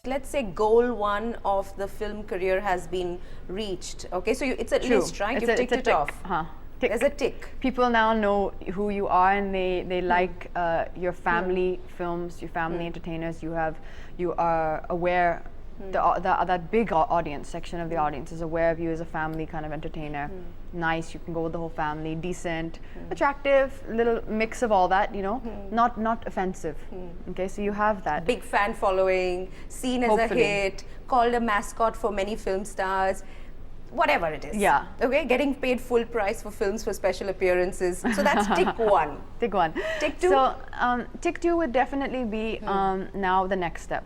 let's say goal one of the film career has been reached. Okay, so it's a list, right? You've ticked it off. Tick. There's a tick. People now know who you are, and they like your family films, your family entertainers. You are aware. That big audience section of the audience is aware of you as a family kind of entertainer. Nice, you can go with the whole family, decent, attractive, little mix of all that, you know, not offensive. Okay, so you have that. Big fan following, seen as a hit, called a mascot for many film stars, whatever it is. Yeah. Okay, getting paid full price for films for special appearances. So that's tick one. Tick one. Tick two? So tick two would definitely be now the next step.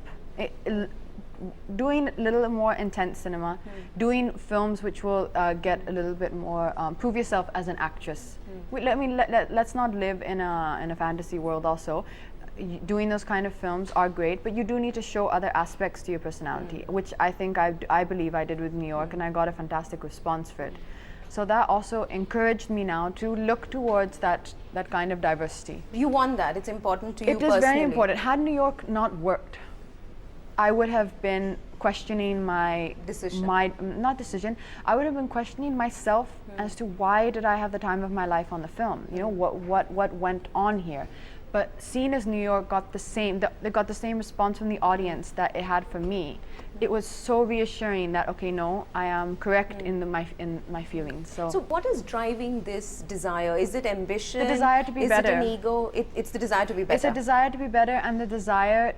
Doing a little more intense cinema, doing films which will get a little bit more, prove yourself as an actress. Let's not live in a fantasy world also. Doing those kind of films are great, but you do need to show other aspects to your personality, which I think I believe I did with New York, and I got a fantastic response for it. So that also encouraged me now to look towards that kind of diversity. You want that, it's important to you personally. It is very important. Had New York not worked, I would have been questioning my decision. I would have been questioning myself as to why did I have the time of my life on the film? You know, what went on here? But seeing as New York got the same, they got the same response from the audience that it had from me, it was so reassuring that okay, no, I am correct in my feelings. So what is driving this desire? Is it ambition? The desire to be better. Is it an ego? It's the desire to be better. It's a desire to be better, and the desire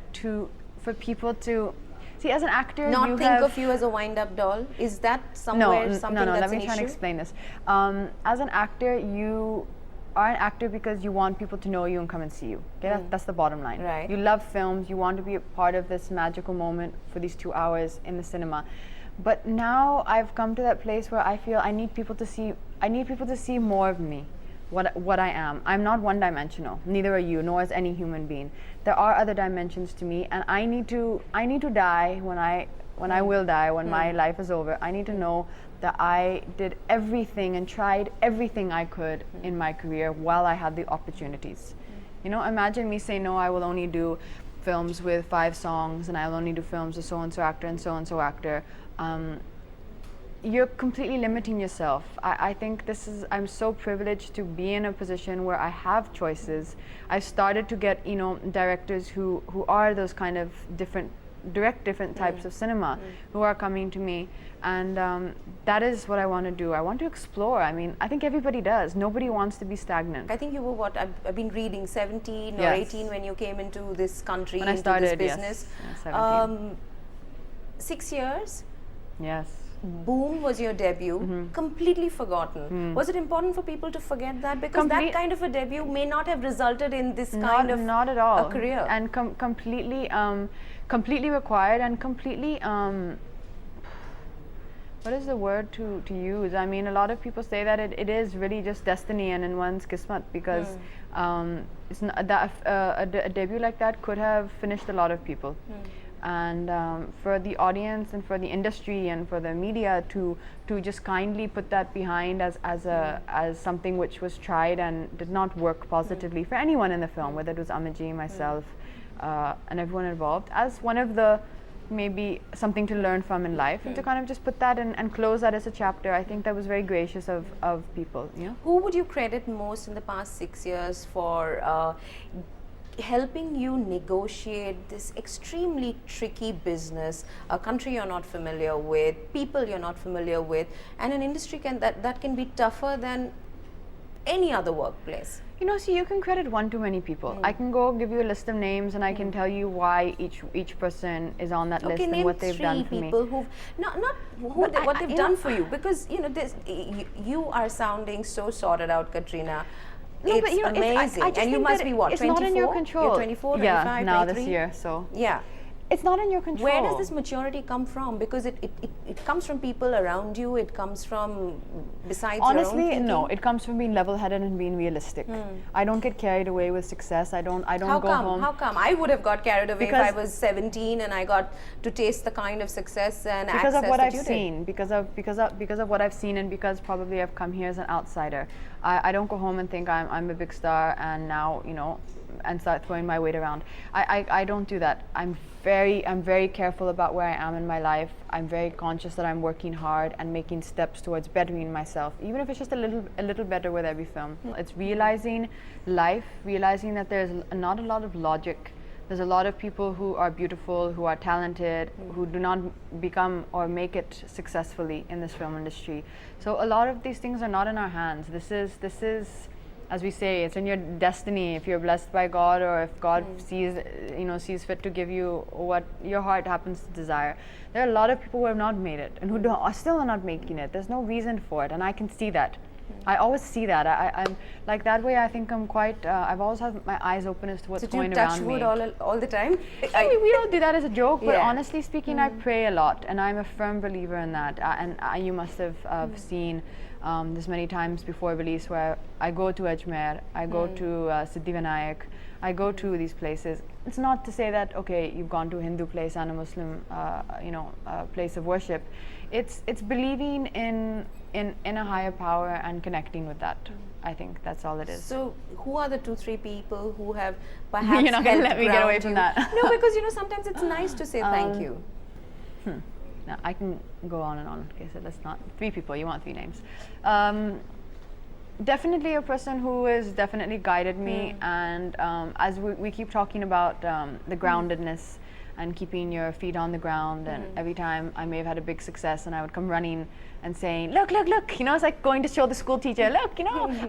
for people to see, as an actor, not think of you as a wind-up doll. Is that somewhere something that's let me try and explain this. As an actor, you are an actor because you want people to know you and come and see you. Okay, that's the bottom line. Right. You love films. You want to be a part of this magical moment for these 2 hours in the cinema. But now I've come to that place where I feel I need people to see more of me. What I am. I'm not one-dimensional. Neither are you, nor is any human being. There are other dimensions to me, and I need to die when I will die, when my life is over. I need to know that I did everything and tried everything I could in my career while I had the opportunities. You know, imagine me saying, no, I will only do films with 5 songs, and I'll only do films with so-and-so actor and so-and-so actor. You're completely limiting yourself. I think I'm so privileged to be in a position where I have choices. I've started to get, you know, directors who are those kind of different types of cinema who are coming to me, and that is what I want to do. I want to explore. I mean, I think everybody does. Nobody wants to be stagnant. I think you were I've been reading 17 or 18 when you came into this country, when I started, this business. Yes. 17. 6 years. Yes. Boom was your debut, completely forgotten. Was it important for people to forget that? Because that kind of a debut may not have resulted in this kind of not at all. A career. And completely required, and completely, what is the word to use? I mean, a lot of people say that it is really just destiny and in one's kismat, because it's not, that a debut like that could have finished a lot of people. And for the audience and for the industry and for the media to just kindly put that behind as something which was tried and did not work positively for anyone in the film, whether it was Amaji, myself, and everyone involved, as one of the maybe something to learn from in life, and to kind of just put that in and close that as a chapter. I think that was very gracious of people. You know? Who would you credit most in the past 6 years for helping you negotiate this extremely tricky business, a country you're not familiar with, people you're not familiar with, and an industry that can be tougher than any other workplace? You know, see, you can credit one too many people. I can go give you a list of names, and I can tell you why each person is on that list and what they've done for me. Okay, name 3 people what they've done for you, because you know you are sounding so sorted out, Katrina. No, it's but you know, amazing, and you must be what, 24? It's not in your control. You're 24, 25, yeah, now 23? this year, so yeah. It's not in your control. Where does this maturity come from? Because it comes from people around you. It comes from besides honestly, your own thinking? No. It comes from being level-headed and being realistic. I don't get carried away with success. I don't go home. How come? I would have got carried away if I was 17 and I got to taste the kind of success and because access of what that I've you seen. did. Because of what I've seen, and because probably I've come here as an outsider. I don't go home and think I'm a big star, and now, you know, and start throwing my weight around. I don't do that. I'm very careful about where I am in my life. I'm very conscious that I'm working hard and making steps towards bettering myself, even if it's just a little better with every film. It's realizing life, realizing that there's not a lot of logic. There's a lot of people who are beautiful, who are talented, who do not become or make it successfully in this film industry. So a lot of these things are not in our hands. This is, as we say, it's in your destiny. If you're blessed by God, or if God sees fit to give you what your heart happens to desire. There are a lot of people who have not made it and who are still not making it. There's no reason for it, and I can see that. I always see that. I'm like that way. I think I'm quite. I've always had my eyes open as to what's going around me. So do you touch wood all the time? We all do that as a joke, but honestly speaking, I pray a lot, and I'm a firm believer in that. You must have seen this many times before release, where I go to Ajmer, I go to Siddhivinayak, I go to these places. It's not to say that okay, you've gone to a Hindu place and a Muslim, place of worship. It's believing in a higher power and connecting with that. I think that's all it is. So, who are the 2-3 people who have perhaps You're not going to let me get away from that. No, because sometimes it's nice to say thank you. Now, I can go on and on. Okay, so that's not 3 people. You want 3 names. Definitely a person who has definitely guided me, and as we keep talking about the groundedness and keeping your feet on the ground, and every time I may have had a big success and I would come running and saying, look, it's like going to show the school teacher, look,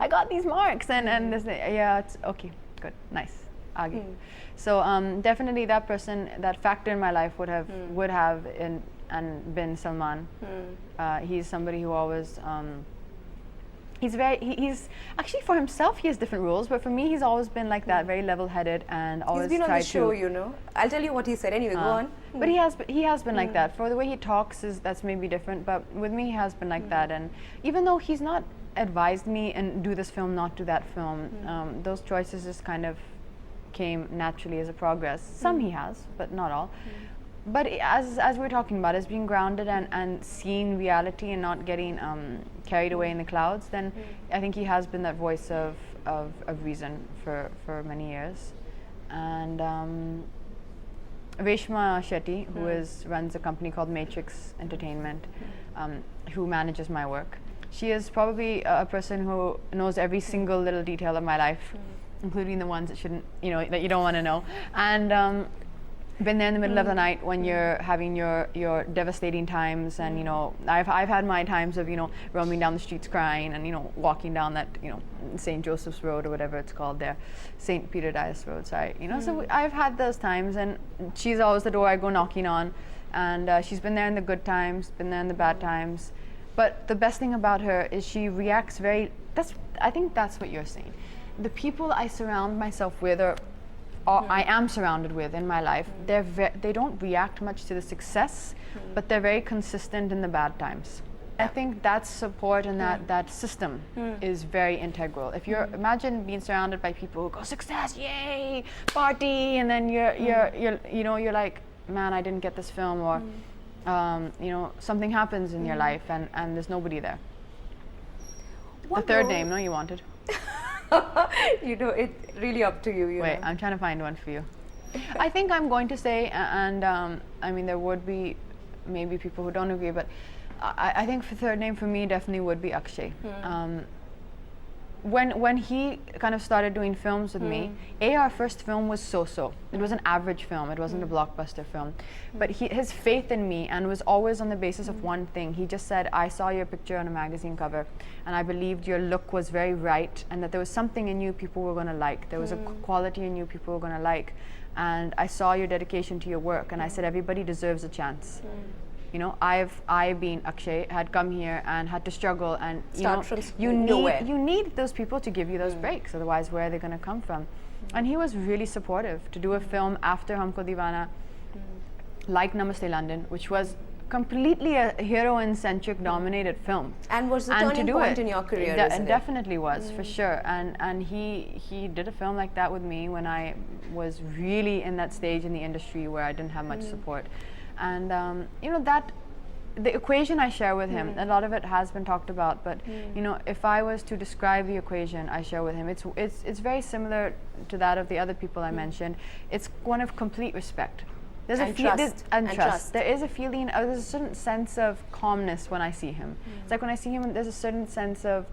I got these marks, and this, it's okay, good, nice, Agi. So definitely that person, that factor in my life would have been Salman. He's somebody who always he's actually, for himself he has different rules, but for me he's always been like that, very level-headed, and always he's been on the show, to, I'll tell you what he said anyway, go on. But he has been like that. For the way he talks, that's maybe different, but with me he has been like that. And even though he's not advised me and do this film, not do that film, those choices just kind of came naturally as a progress. Some he has, but not all. But as we're talking about, as being grounded and seeing reality and not getting carried away in the clouds, then I think he has been that voice of reason for many years. And Reshma Shetty, who runs a company called Matrix Entertainment, who manages my work. She is probably a person who knows every single little detail of my life, including the ones that shouldn't, that you don't want to know. And been there in the middle of the night when you're having your devastating times, and I've had my times of roaming down the streets crying, and walking down that St. Joseph's Road or whatever it's called there, St. Peter Dias Road, sorry, so I've had those times, and she's always the door I go knocking on, and she's been there in the good times, been there in the bad times, but the best thing about her is she reacts I think that's what you're saying. The people I surround myself with I am surrounded with in my life, they don't react much to the success, but they're very consistent in the bad times. I think that support and that system is very integral. If imagine being surrounded by people who go, success, yay, party, and then you're like, man, I didn't get this film, or something happens in your life and there's nobody there. The third name, no, you wanted. It's really up to you. Wait, I'm trying to find one for you. I think I'm going to say, and I mean, there would be maybe people who don't agree, but I think the third name for me definitely would be Akshay. When he kind of started doing films with me, our first film was so-so. It was an average film. It wasn't a blockbuster film. But his faith in me, and was always on the basis of one thing. He just said, I saw your picture on a magazine cover, and I believed your look was very right, and that there was something in you people were going to like. There was a quality in you people were going to like. And I saw your dedication to your work, and I said, everybody deserves a chance. I being Akshay had come here and had to struggle, and you need those people to give you those breaks, otherwise where are they going to come from? And he was really supportive to do a film after Humko Deewana, like Namaste London, which was completely a heroine-centric dominated film, and was the turning point in your career. It definitely was, for sure. And he did a film like that with me when I was really in that stage in the industry where I didn't have much support. And the equation I share with him, a lot of it has been talked about, but you know, if I was to describe the equation I share with him, it's very similar to that of the other people I mentioned. It's one of complete respect. There's And trust. and And trust. trust. There is a feeling, there's a certain sense of calmness when I see him. It's like when I see him, there's a certain sense of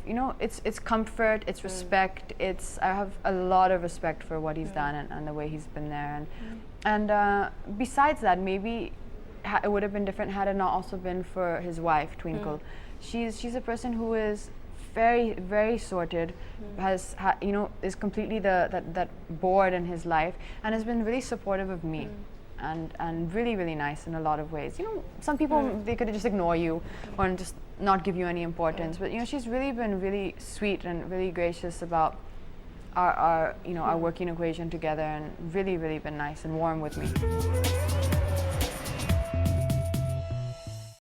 you know, it's comfort, it's respect. I have a lot of respect for what he's done and the way he's been there. And besides that, maybe it would have been different had it not also been for his wife, Twinkle. She's a person who is very, very sorted, you know, is completely that bored in his life, and has been really supportive of me. And really, really nice in a lot of ways. You know, some people, they could just ignore you or just not give you any importance. But you know, she's really been really sweet and really gracious about our you know, our working equation together, and really, really been nice and warm with me.